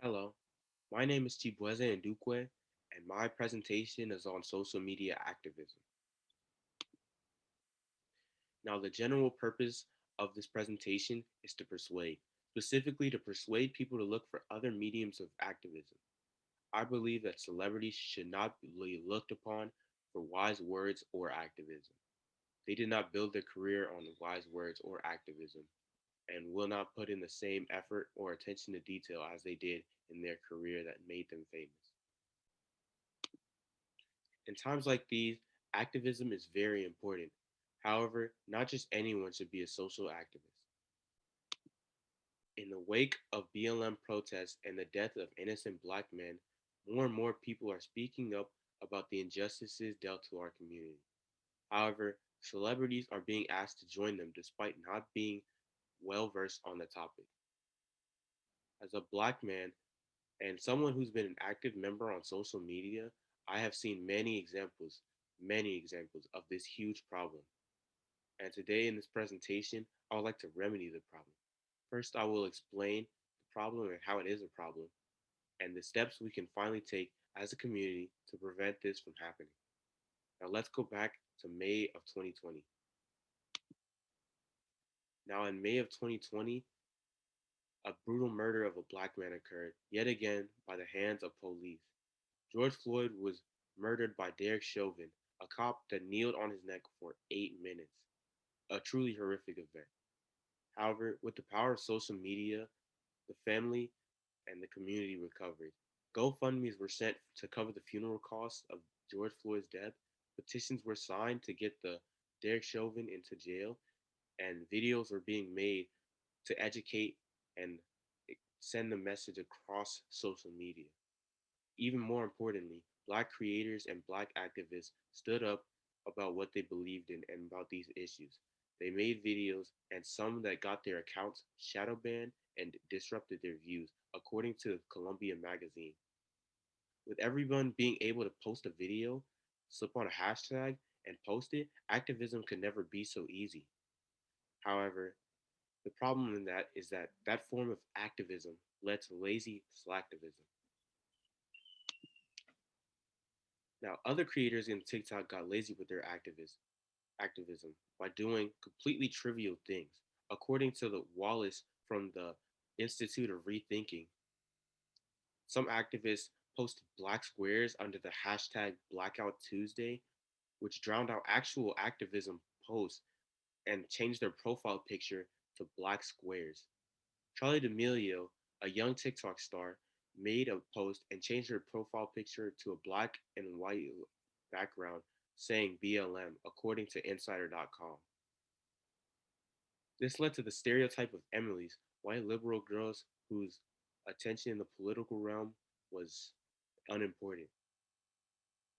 Hello, my name is Chibueze Ndukwe, and my presentation is on social media activism. Now, the general purpose of this presentation is to persuade, specifically to persuade people to look for other mediums of activism. I believe that celebrities should not be looked upon for wise words or activism. They did not build their career on wise words or activism and will not put in the same effort or attention to detail as they did in their career that made them famous. In times like these, activism is very important. However, not just anyone should be a social activist. In the wake of BLM protests and the death of innocent black men, more and more people are speaking up about the injustices dealt to our community. However, celebrities are being asked to join them despite not being well versed on the topic. As a black man and someone who's been an active member on social media, I have seen many examples of this huge problem. And today in this presentation, I would like to remedy the problem. First, I will explain the problem and how it is a problem, and the steps we can finally take as a community to prevent this from happening. Now, let's go back to May of 2020. Now, in May of 2020, a brutal murder of a black man occurred, yet again by the hands of police. George Floyd was murdered by Derek Chauvin, a cop that kneeled on his neck for 8 minutes. A truly horrific event. However, with the power of social media, the family and the community recovered. GoFundMe's were sent to cover the funeral costs of George Floyd's death. Petitions were signed to get the Derek Chauvin into jail, and videos were being made to educate and send the message across social media. Even more importantly, black creators and black activists stood up about what they believed in and about these issues. They made videos, and some that got their accounts shadow banned and disrupted their views, according to Columbia Magazine. With everyone being able to post a video, slip on a hashtag, and post it, activism could never be so easy. However, the problem in that is that that form of activism led to lazy slacktivism. Now, other creators in TikTok got lazy with their activism by doing completely trivial things. According to the Wallace from the Institute of Rethinking, some activists posted black squares under the hashtag Blackout Tuesday, which drowned out actual activism posts and changed their profile picture to black squares. Charlie D'Amelio, a young TikTok star, made a post and changed her profile picture to a black and white background saying BLM, according to Insider.com. This led to the stereotype of Emily's, white liberal girls whose attention in the political realm was unimportant.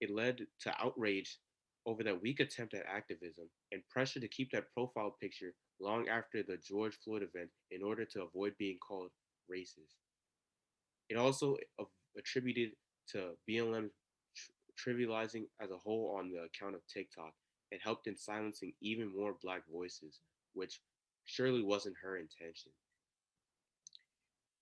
It led to outrage over that weak attempt at activism and pressure to keep that profile picture long after the George Floyd event in order to avoid being called racist. It also attributed to BLM trivializing as a whole on the account of TikTok and helped in silencing even more black voices, which surely wasn't her intention.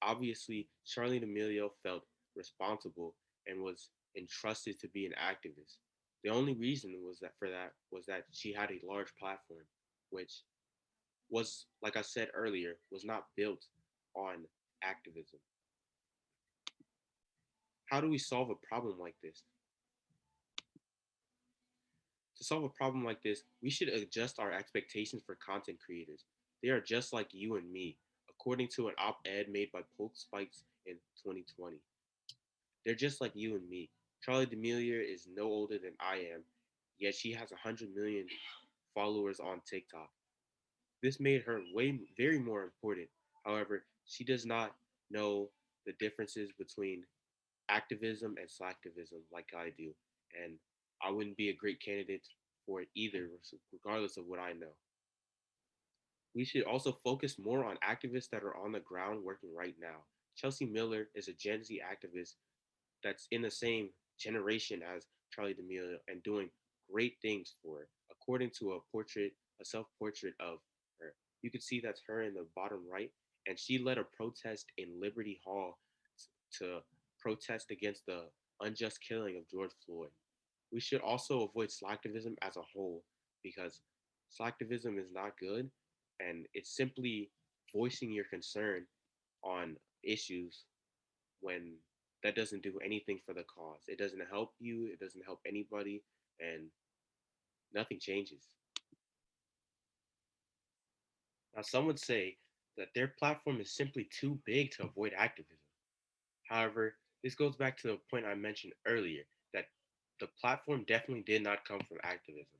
Obviously, Charlie D'Amelio felt responsible and was entrusted to be an activist. The only reason was that she had a large platform, which was, like I said earlier, was not built on activism. How do we solve a problem like this? To solve a problem like this, we should adjust our expectations for content creators. They are just like you and me, according to an op ed made by Polk Spikes in 2020. They're just like you and me. Charlie D'Amelio is no older than I am, yet she has 100 million followers on TikTok. This made her very more important. However, she does not know the differences between activism and slacktivism like I do, and I wouldn't be a great candidate for it either, regardless of what I know. We should also focus more on activists that are on the ground working right now. Chelsea Miller is a Gen Z activist that's in the same generation as Charlie D'Amelio and doing great things for it. According to a self-portrait of her, you can see that's her in the bottom right, and she led a protest in Liberty Hall to protest against the unjust killing of George Floyd. We should also avoid slacktivism as a whole because slacktivism is not good and it's simply voicing your concern on issues when that doesn't do anything for the cause. It doesn't help you, it doesn't help anybody, and nothing changes. Now, some would say that their platform is simply too big to avoid activism. However, this goes back to the point I mentioned earlier that the platform definitely did not come from activism.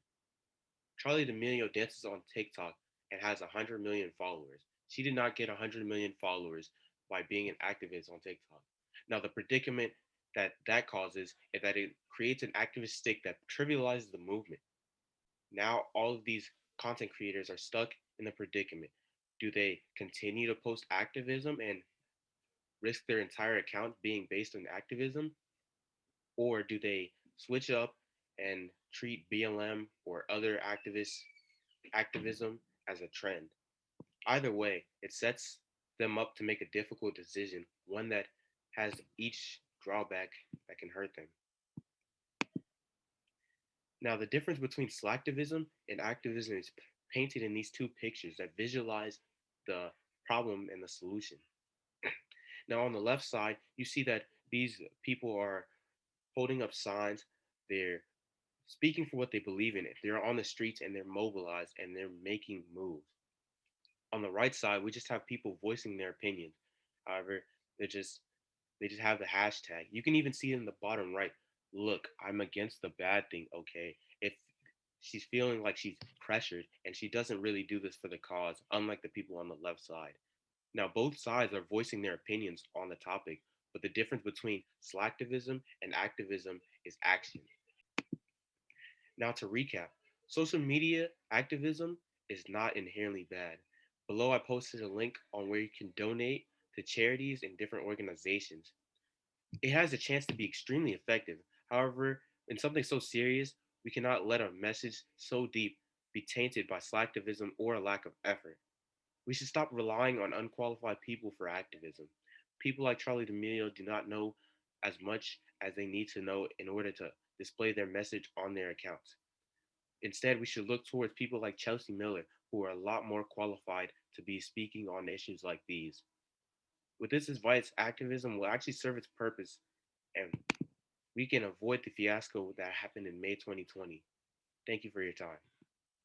Charlie D'Amelio dances on TikTok and has 100 million followers. She did not get 100 million followers by being an activist on TikTok. Now, the predicament that causes is that it creates an activist stick that trivializes the movement. Now, all of these content creators are stuck in the predicament. Do they continue to post activism and risk their entire account being based on activism? Or do they switch up and treat BLM or other activism as a trend? Either way, it sets them up to make a difficult decision, one that has each drawback that can hurt them. Now, the difference between slacktivism and activism is painted in these two pictures that visualize the problem and the solution. Now, on the left side, you see that these people are holding up signs, they're speaking for what they believe in. They're on the streets and they're mobilized and they're making moves. On the right side, we just have people voicing their opinions. However, they just they just have the hashtag. You can even see it in the bottom right. Look, I'm against the bad thing, okay? If she's feeling like she's pressured and she doesn't really do this for the cause, unlike the people on the left side. Now, both sides are voicing their opinions on the topic, but the difference between slacktivism and activism is action. Now, to recap, social media activism is not inherently bad. Below, I posted a link on where you can donate to charities and different organizations. It has a chance to be extremely effective. However, in something so serious, we cannot let a message so deep be tainted by slacktivism or a lack of effort. We should stop relying on unqualified people for activism. People like Charlie D'Amelio do not know as much as they need to know in order to display their message on their accounts. Instead, we should look towards people like Chelsea Miller, who are a lot more qualified to be speaking on issues like these. With this advice, activism will actually serve its purpose, and we can avoid the fiasco that happened in May 2020. Thank you for your time.